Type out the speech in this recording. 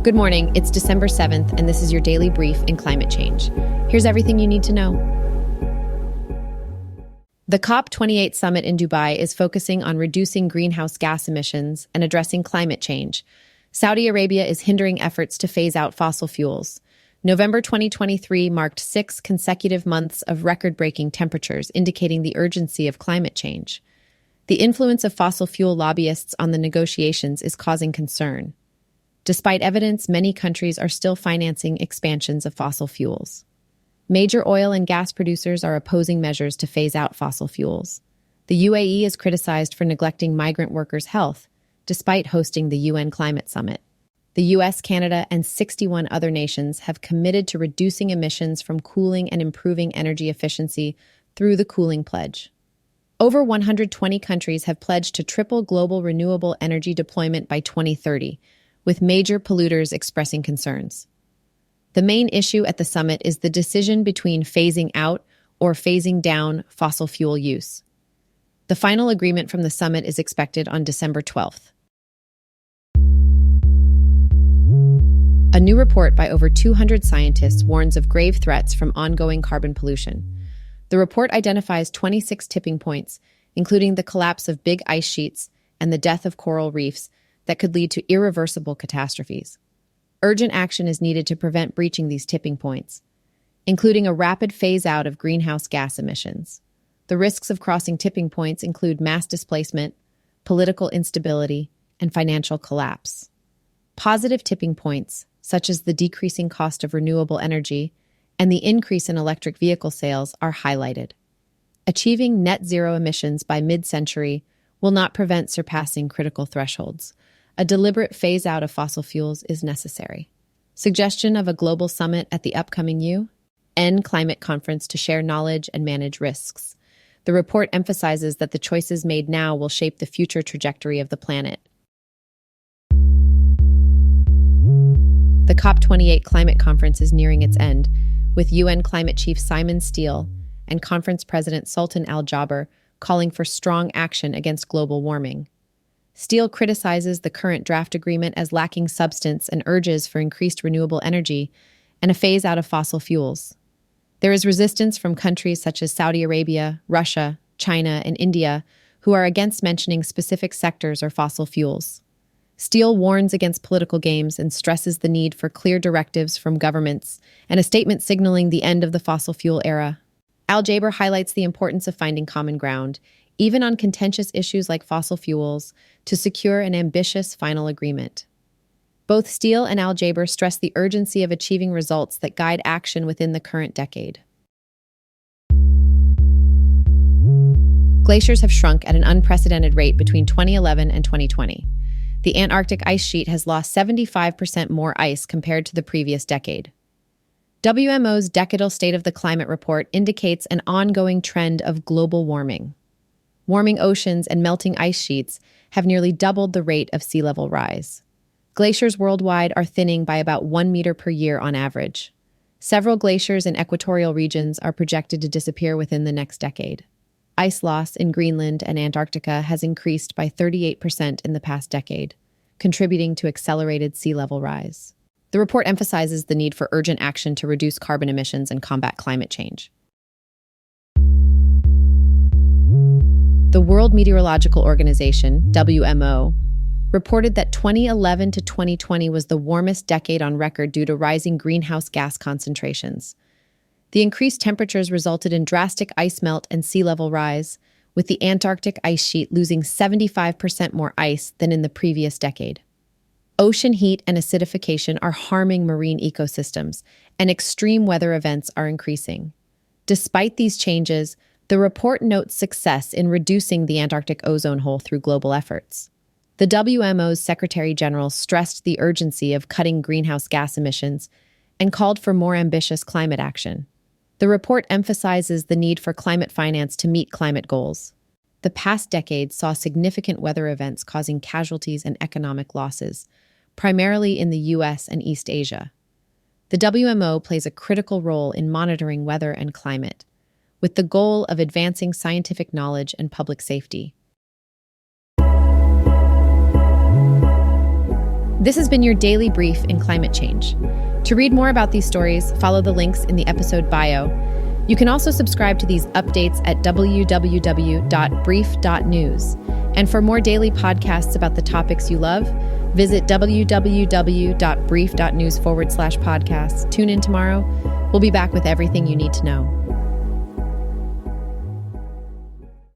Good morning, it's December 7th, and this is your daily brief in climate change. Here's everything you need to know. The COP28 summit in Dubai is focusing on reducing greenhouse gas emissions and addressing climate change. Saudi Arabia is hindering efforts to phase out fossil fuels. November 2023 marked 6 consecutive months of record-breaking temperatures, indicating the urgency of climate change. The influence of fossil fuel lobbyists on the negotiations is causing concern. Despite evidence, many countries are still financing expansions of fossil fuels. Major oil and gas producers are opposing measures to phase out fossil fuels. The UAE is criticized for neglecting migrant workers' health, despite hosting the UN Climate Summit. The US, Canada, and 61 other nations have committed to reducing emissions from cooling and improving energy efficiency through the Cooling Pledge. Over 120 countries have pledged to triple global renewable energy deployment by 2030, with major polluters expressing concerns. The main issue at the summit is the decision between phasing out or phasing down fossil fuel use. The final agreement from the summit is expected on December 12th. A new report by over 200 scientists warns of grave threats from ongoing carbon pollution. The report identifies 26 tipping points, including the collapse of big ice sheets and the death of coral reefs, that could lead to irreversible catastrophes. Urgent action is needed to prevent breaching these tipping points, including a rapid phase-out of greenhouse gas emissions. The risks of crossing tipping points include mass displacement, political instability, and financial collapse. Positive tipping points, such as the decreasing cost of renewable energy and the increase in electric vehicle sales, are highlighted. Achieving net zero emissions by mid-century will not prevent surpassing critical thresholds. A deliberate phase-out of fossil fuels is necessary. Suggestion of a global summit at the upcoming UN Climate Conference to share knowledge and manage risks. The report emphasizes that the choices made now will shape the future trajectory of the planet. The COP28 Climate Conference is nearing its end, with UN Climate Chief Simon Steele and Conference President Sultan Al Jaber calling for strong action against global warming. Steele criticizes the current draft agreement as lacking substance and urges for increased renewable energy and a phase-out of fossil fuels. There is resistance from countries such as Saudi Arabia, Russia, China, and India, who are against mentioning specific sectors or fossil fuels. Steele warns against political games and stresses the need for clear directives from governments and a statement signaling the end of the fossil fuel era. Al Jaber highlights the importance of finding common ground, even on contentious issues like fossil fuels, to secure an ambitious final agreement. Both Steele and Al Jaber stress the urgency of achieving results that guide action within the current decade. Glaciers have shrunk at an unprecedented rate between 2011 and 2020. The Antarctic ice sheet has lost 75% more ice compared to the previous decade. WMO's Decadal State of the Climate report indicates an ongoing trend of global warming. Warming oceans and melting ice sheets have nearly doubled the rate of sea level rise. Glaciers worldwide are thinning by about 1 meter per year on average. Several glaciers in equatorial regions are projected to disappear within the next decade. Ice loss in Greenland and Antarctica has increased by 38% in the past decade, contributing to accelerated sea level rise. The report emphasizes the need for urgent action to reduce carbon emissions and combat climate change. The World Meteorological Organization, WMO, reported that 2011 to 2020 was the warmest decade on record due to rising greenhouse gas concentrations. The increased temperatures resulted in drastic ice melt and sea level rise, with the Antarctic ice sheet losing 75% more ice than in the previous decade. Ocean heat and acidification are harming marine ecosystems, and extreme weather events are increasing. Despite these changes, the report notes success in reducing the Antarctic ozone hole through global efforts. The WMO's Secretary General stressed the urgency of cutting greenhouse gas emissions and called for more ambitious climate action. The report emphasizes the need for climate finance to meet climate goals. The past decade saw significant weather events causing casualties and economic losses, primarily in the US and East Asia. The WMO plays a critical role in monitoring weather and climate, with the goal of advancing scientific knowledge and public safety. This has been your daily brief in climate change. To read more about these stories, follow the links in the episode bio. You can also subscribe to these updates at www.brief.news. And for more daily podcasts about the topics you love, visit www.brief.news/podcasts. Tune in tomorrow. We'll be back with everything you need to know.